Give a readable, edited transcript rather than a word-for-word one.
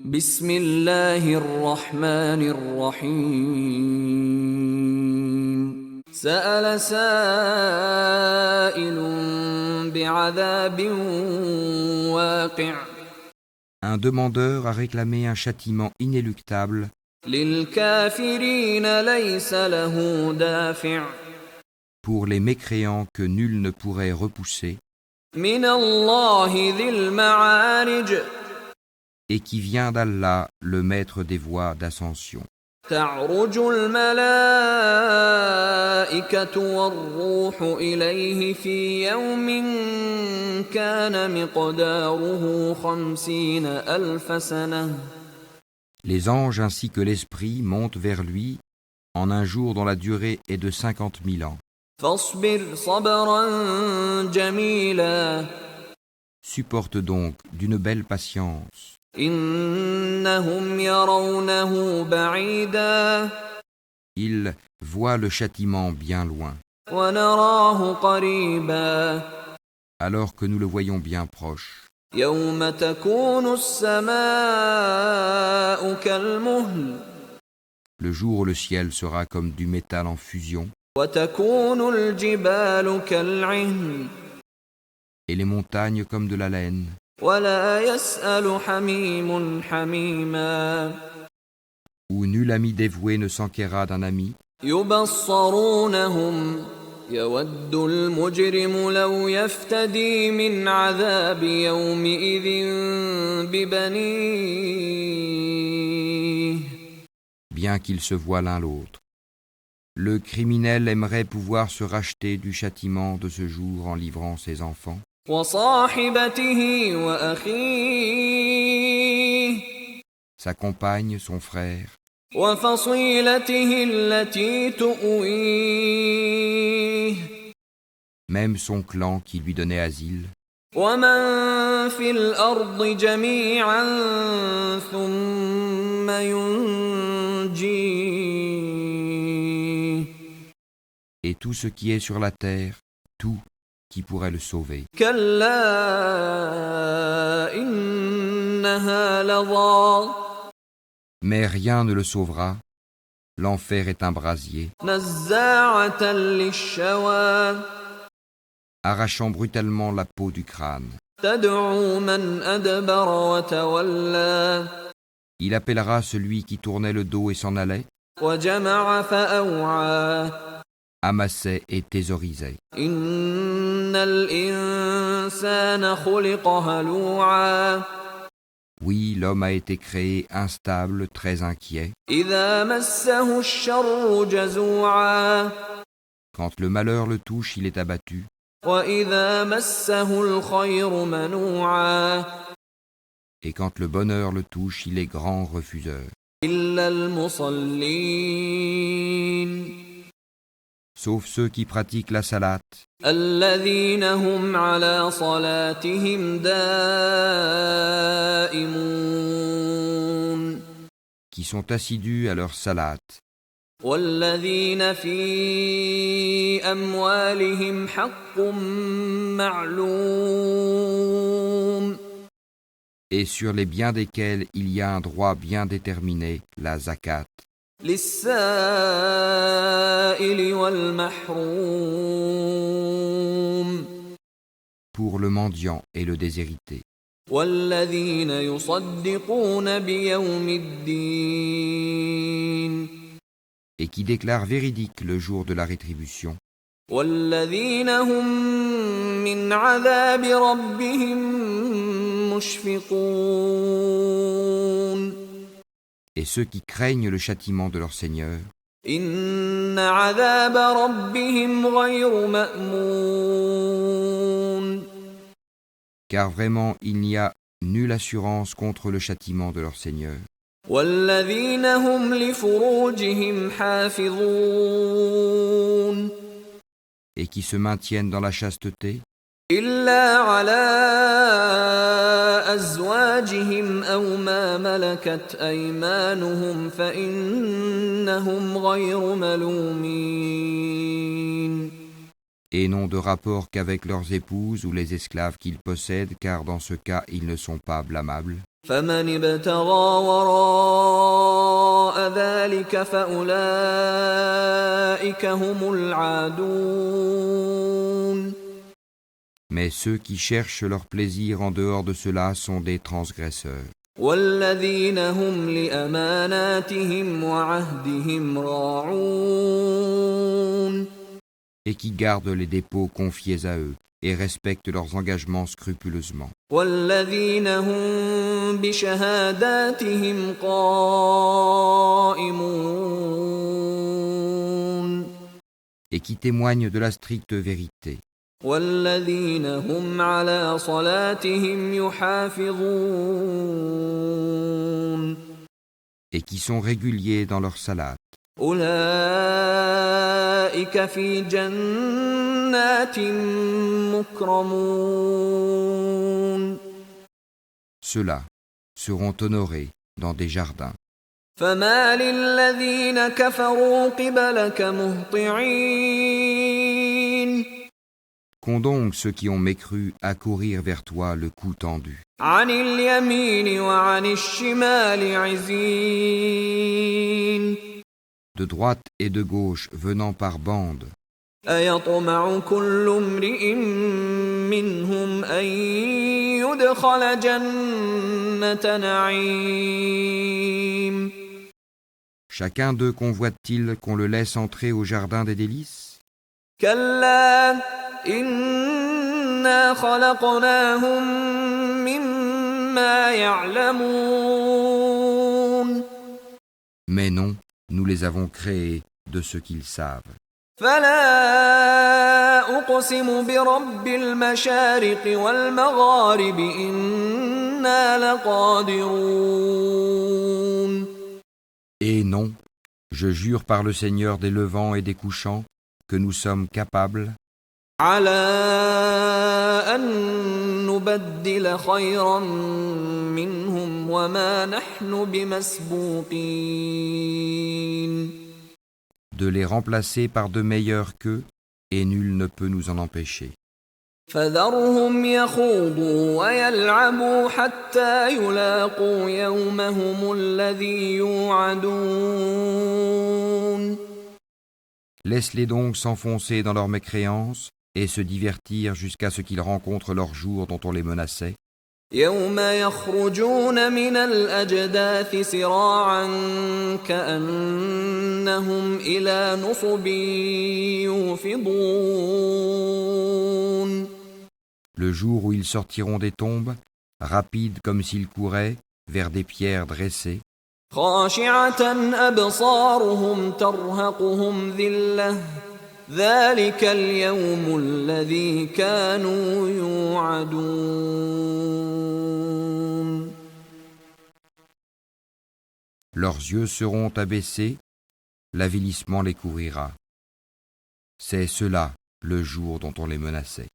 بسم الله الرحمن الرحيم سأل سائل بعذاب واقع Un demandeur a réclamé un châtiment inéluctable للكافرين ليس له دافع pour les mécréants que nul ne pourrait repousser من الله ذي المعارج et qui vient d'Allah, le maître des voies d'ascension. تعرج الملائكة والروح إليه في يوم كان مقداره 50,000 سنة Les anges ainsi que l'esprit montent vers lui en un jour dont la durée est de 50 000 ans. فاصبر صبرا جميلا Supporte donc d'une belle patience. إنهم يرونه بعيدا Il voit le châtiment bien loin, ونراه قريبا alors que nous le voyons bien proche. يوم تكون السماء كالمهل Le jour où le ciel sera comme du métal en fusion, وتكون الجبال كالعهن et les montagnes comme de la laine, ولا يسأل حميم حميما où nul ami dévoué ne s'enquérera d'un ami. يبصرونهم يود المجرم لو يفتدي من عذاب يومئذ ببنيه Bien qu'ils se voient l'un l'autre. Le criminel aimerait pouvoir se racheter du châtiment de ce jour en livrant ses enfants, وصاحبته وأخيه sa compagne, son frère, وفصيلته التي تؤويه même son clan qui lui donnait asile, ومن في الأرض جميعا ثم ينجيه et tout ce qui est sur la terre, tout qui pourrait le sauver. كلا إنها لظى Mais rien ne le sauvera. L'enfer est un brasier, نزاعة للشوى arrachant brutalement la peau du crâne. تدعو من أدبر وتولى Il appellera celui qui tournait le dos et s'en allait, وجمع فأوعى amassait et thésaurisait. إن الإنسان خلق هلوعا Oui, l'homme a été créé instable, très inquiet. إذا مسه الشر جزوعا Quand le malheur le touche, il est abattu. وإذا مسه الخير منوعا Et quand le bonheur le touche, il est grand refuseur. إلا المصلين Sauf ceux qui pratiquent la salate, الذين هم على صلاتهم دائمون qui sont assidus à leur salate, والذين في أموالهم حق معلوم et sur les biens desquels il y a un droit bien déterminé, la zakat, للسائل والمحروم pour le mendiant et le déshérité, والذين يصدقون بيوم الدين et qui déclare véridique le jour de la rétribution, والذين هم من عذاب ربهم مشفقون et ceux qui craignent le châtiment de leur Seigneur, إن عذاب ربهم غير مأمون car vraiment il n'y a nulle assurance contre le châtiment de leur Seigneur, والذين هم لفروجهم حافظون et qui se maintiennent dans la chasteté, إلا على أزواجهم أو ما ملكت أيمانهم فإنهم غير ملومين et n'ont de rapport qu'avec leurs épouses ou les esclaves qu'ils possèdent, car dans ce cas ils ne sont pas blâmables. فمن ابتغى وراء ذلك فأولئك هم العادون. Mais ceux qui cherchent leur plaisir en dehors de cela sont des transgresseurs. والذين هم لأماناتهم وعهدهم راعون. Et qui gardent les dépôts confiés à eux et respectent leurs engagements scrupuleusement. والذين هم بشهاداتهم قائمون. Et qui témoignent de la stricte vérité. والذين هم على صلاتهم يحافظون. Et qui sont réguliers dans leur salat. أولئك في جنات مكرمون. Ceux-là seront honorés dans des jardins. فمال الذين كفروا قبلك مهطعين. Qu'ont donc ceux qui ont mécru à courir vers toi le cou tendu. عن اليمين وعن الشمال عزين. De droite et de gauche venant par bandes. أيطمع كل امرئ منهم أن يدخل جنة نعيم. Chacun d'eux convoite-t-il qu'on le laisse entrer au jardin des délices? كلا إنا خلقناهم مما يعلمون. Mais non, nous les avons créés de ce qu'ils savent. فلا أقسم برب المشارق والمغارب إنا لقادرون. Et non, je jure par le Seigneur des levants et des couchants que nous sommes capables على أن نبدل خيرا منهم وما نحن بمسبوقين. de les remplacer par de meilleurs qu'eux, et nul ne peut nous en empêcher. فذرهم يخوضوا ويلعبوا حتى يلاقوا يومهم الذي يوعدون. Laisse-les donc s'enfoncer dans leur mécréance et se divertir jusqu'à ce qu'ils rencontrent leur jour dont on les menaçait. يوم يخرجون من الأجداث سراعا كأنهم إلى نصب يوفضون. Le jour où ils sortiront des tombes, rapides comme s'ils couraient, vers des pierres dressées, خاشعة أبصارهم ترهقهم ذلة ذلك اليوم الذي كانوا يوعدون. leurs yeux seront abaissés, l'avilissement les couvrira. C'est cela le jour dont on les menaçait.